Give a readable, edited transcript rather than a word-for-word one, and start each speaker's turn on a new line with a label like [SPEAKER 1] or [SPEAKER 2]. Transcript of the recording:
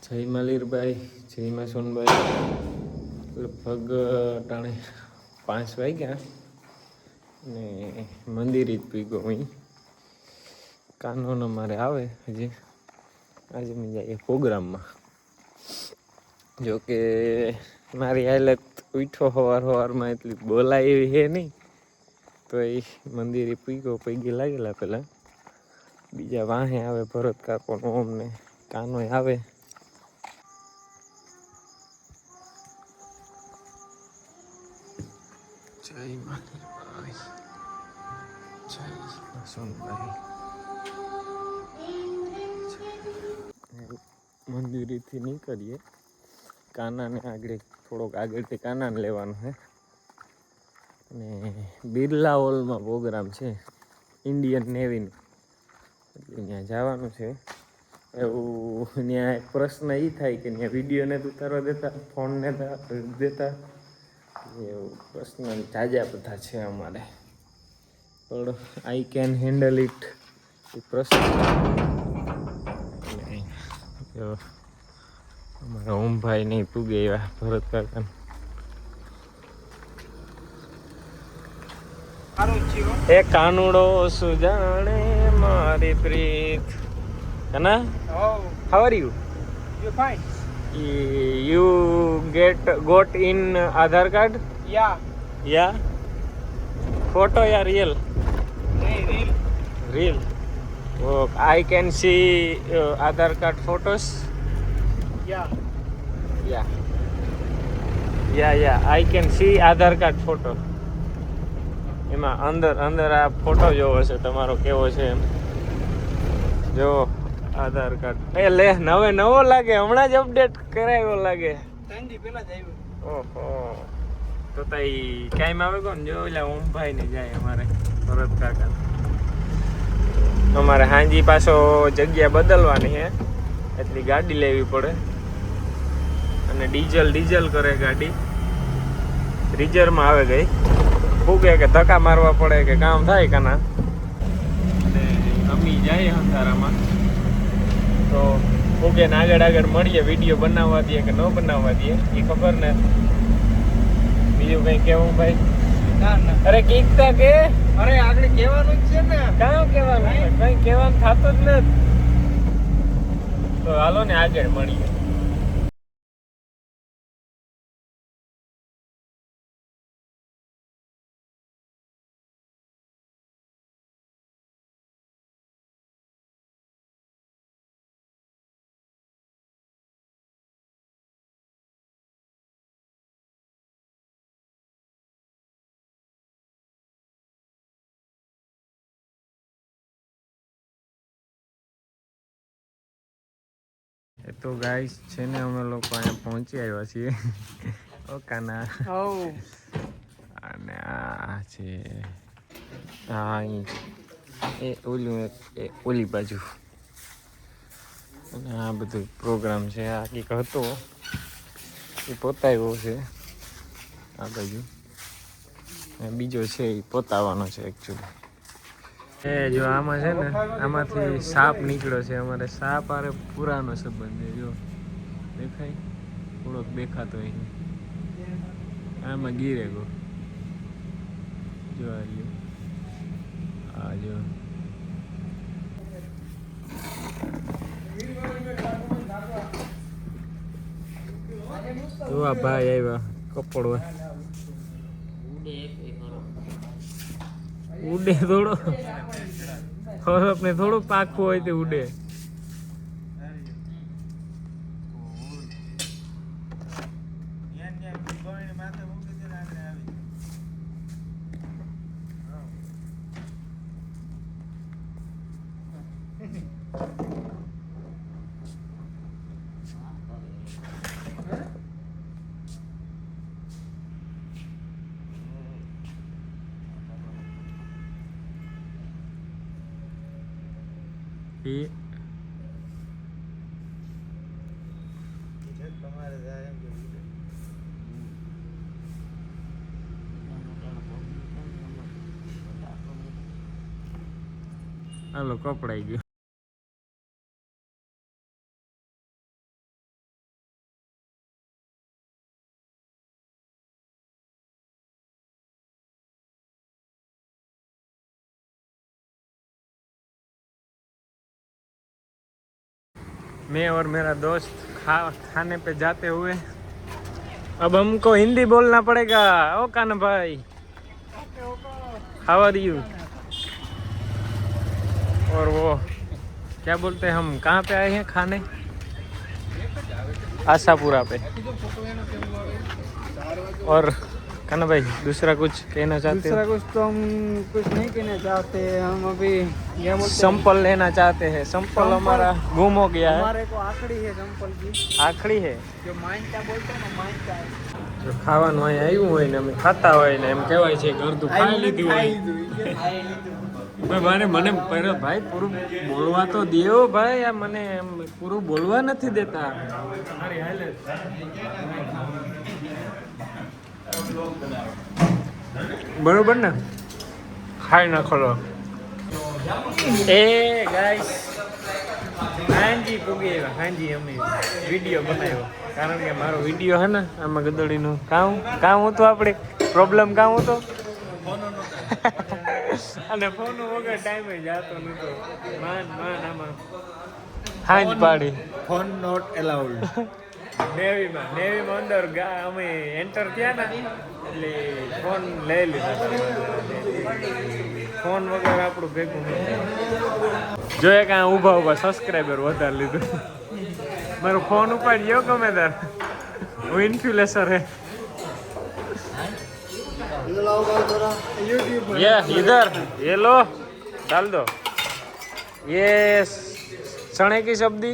[SPEAKER 1] જય મલીરભાઈ, જય માં સોનભાઈ. લગભગ ટાણે 5 વાગ્યા ને મંદિર જ પીગો અહીં કાનોનો મારે આવે હજી. આજે મેં જાય પ્રોગ્રામમાં. જોકે મારી હાલત ઉઠો સવારમાં એટલી બોલાય એવી છે નહીં, તો એ મંદિરે પૈગી લાગેલા પેલા. બીજા વાહે આવે ભરત કાકોનો અમને કાનો આવે. જય માતાભાઈ, જય સોનભાઈ. મંદિરેથી નીકળીએ કાનાને થોડોક આગળથી કાનાને લેવાનો છે. અને બિરલા હોલમાં પ્રોગ્રામ છે ઇન્ડિયન નેવીનો, એટલે ત્યાં જવાનું છે. એવું ત્યાં એક પ્રશ્ન એ થાય કે ત્યાં વિડીયો ને ઉતારવા દેતા, ફોન ને દેતા, એવું પ્રશ્ન જાજા બધા છે અમારે. પણ આઈ કેન હેન્ડલ ઇટ એ પ્રશ્ન. અમારા ઓમભાઈ નહીં પૂગે એવા ભરત કાકા. એ કાનુડો સુજાણે મારી પ્રીત. Kana?
[SPEAKER 2] Oh.
[SPEAKER 1] How are you?
[SPEAKER 2] You're fine.
[SPEAKER 1] You got in Aadhaar card?
[SPEAKER 2] Yeah.
[SPEAKER 1] Yeah. Photo या real?
[SPEAKER 2] Hey, real.
[SPEAKER 1] Real. Oh, I can see Aadhaar card photos.
[SPEAKER 2] Yeah.
[SPEAKER 1] Yeah. Yeah. I can see Aadhaar card photo. એમાં અંદર આ photo જોવો છે તમારો કેવો છે એમ જો આધાર કાર્ડ. એ લે નવો લાગે, હમણાં જ અપડેટ કરાવ્યો લાગે.
[SPEAKER 2] 3 દી પહેલા જ આવ્યો.
[SPEAKER 1] ઓહો, તો તઈ ટાઈમ આવે કોણ જો ઓલા ઓમભાઈ ને જાય અમારે ભરત કાકા. અમારે હાંજી પાછો જગ્યા બદલવાની છે, એટલી ગાડી લેવી પડે. અને ડીઝલ કરે ગાડી, રિઝર્વમાં આવે ગઈ. ફૂગે કે ધક્કા મારવા પડે કે કામ થાય કાના. અને અમી જાય અંધારામાં તો ફૂગે ને આગળ મળીએ, વિડીયો બનાવવા દે કે ન બનાવવા દે એ ખબર ને. બીજું કઈ કેવું ભાઈ?
[SPEAKER 2] ના.
[SPEAKER 1] અરે કીકતા કે
[SPEAKER 2] અરે આગળ કહેવાનું જ છે ને.
[SPEAKER 1] કાં કહેવાનું? કઈ કહેવાનું થતું જ નથી. તો હાલો ને આગળ મળીએ. એ તો ગાઈસ છે ને અમે લોકો અહીંયા પહોંચી આવ્યા છીએ. ઓકાના. અને આ છે અહીં એ ઓલી બાજુ. અને આ બધું પ્રોગ્રામ છે. આ કંઈક હતો એ પોતાવ્યો છે આ બાજુ. બીજો છે એ પોતાવાનો છે એકચ્યુઅલી. એ જો આમાં છે ને, આમાંથી સાપ નીકળ્યો છે. અમારે સાપ આરે પુરાનો સંબંધ છે. જો દેખાય, થોડોક દેખાતો અહીં. આમાં ગીરે ગો જો આ જો આ ભાઈ આવ્યા કપડવા. ઉડે થોડો ખરપ ને થોડું પાકું હોય તે ઉડે. હાલો કપડાઈ ગયો. मैं और मेरा दोस्त खाने पे जाते हुए अब हमको हिंदी बोलना पड़ेगा। ओ कान्हा भाई, हाउ आर यू? और वो क्या बोलते हैं, हम कहाँ पे आए हैं खाने? आशापुरा पे। और कान्हा भाई दूसरा कुछ कहना चाहते हो?
[SPEAKER 2] दूसरा कुछ तो हम कुछ नहीं कहना चाहते। हम अभी क्या बोलते हैं,
[SPEAKER 1] संपल लेना चाहते हैं। संपल हमारा गुम हो गया है।
[SPEAKER 2] हमारे को आखड़ी है संपल की,
[SPEAKER 1] आखड़ी है
[SPEAKER 2] जो माइंटा बोलते हैं ना, माइंटा है।
[SPEAKER 1] જો ખાવાનું અહીં આવ્યું હોય ને અમે ખાતા હોય ને એમ કહેવાય છે કે અડધું ખાઈ લીધું હોય. ભાઈ મને પહેલા ભાઈ પૂરું બોલવા તો દેવો ભાઈ, આ મને એમ પૂરું બોલવા નથી દેતા. મારી હાલત બરોબર ને? ખાઈ નાખો લો. એ ગાઈસ હાંજી પૂગી આવ્યા. હાંજી અમે વિડીયો બનાવ્યો, કારણ કે મારો વિડીયો હે ને આમાં ગદડીનું કામ હતું. આપણે પ્રોબ્લેમ કામ હતો અને ફોન વગર ટાઈમે જતો નતો. માન આમાં હાંજ પાડી.
[SPEAKER 2] Phone not allowed.
[SPEAKER 1] નેવીમાં અંદર અમે એન્ટર થયા ને એટલે ફોન લઈ લીધા. ફોન વગર આપણું ભેગું નહીં. જોઈએ કે ઊભા સબસ્ક્રાઈબર વધારે લીધું. મારો ફોન ઉપાડ્યો ગમે તાર, હું ઇન્ફ્લુએન્સર હે. ये इधर ये लो डाल दो ये चने की सब्जी